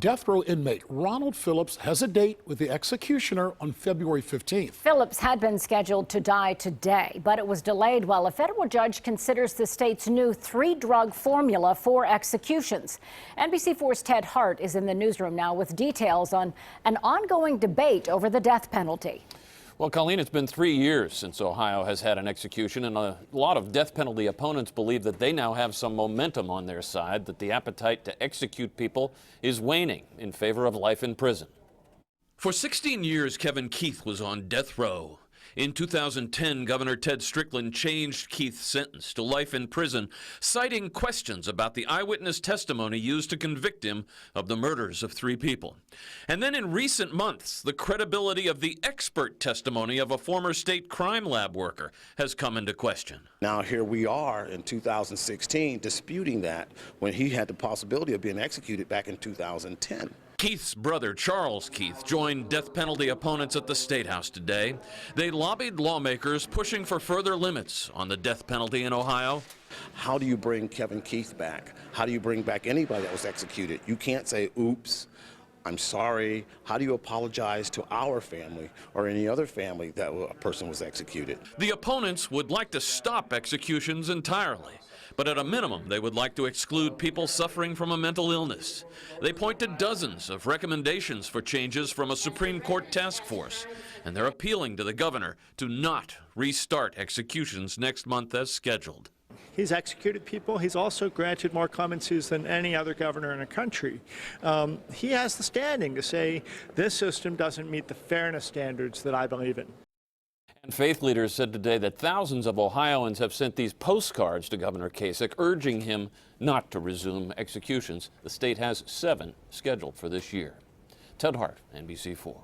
Death row inmate Ronald Phillips has a date with the executioner on February 15th. Phillips had been scheduled to die today, but it was delayed while a federal judge considers the state's new 3-drug formula for executions. NBC4's Ted Hart is in the newsroom now with details on an ongoing debate over the death penalty. Well, Colleen, it's been 3 years since Ohio has had an execution, and a lot of death penalty opponents believe that they now have some momentum on their side, that the appetite to execute people is waning in favor of life in prison. For 16 years, Kevin Keith was on death row. In 2010, Governor Ted Strickland changed Keith's sentence to life in prison, citing questions about the eyewitness testimony used to convict him of the murders of 3 people. And then in recent months, the credibility of the expert testimony of a former state crime lab worker has come into question. Now here we are in 2016 disputing that when he had the possibility of being executed back in 2010. Keith's brother, Charles Keith, joined death penalty opponents at the State House today. They lobbied lawmakers pushing for further limits on the death penalty in Ohio. How do you bring Kevin Keith back? How do you bring back anybody that was executed? You can't say, oops, I'm sorry. How do you apologize to our family or any other family that a person was executed? The opponents would like to stop executions entirely. But at a minimum, they would like to exclude people suffering from a mental illness. They point to dozens of recommendations for changes from a Supreme Court task force, and they're appealing to the governor to not restart executions next month as scheduled. He's executed people. He's also granted more clemencies than any other governor in the country. He has the standing to say this system doesn't meet the fairness standards that I believe in. And faith leaders said today that thousands of Ohioans have sent these postcards to Governor Kasich urging him not to resume executions. The state has 7 scheduled for this year. Ted Hart, NBC4.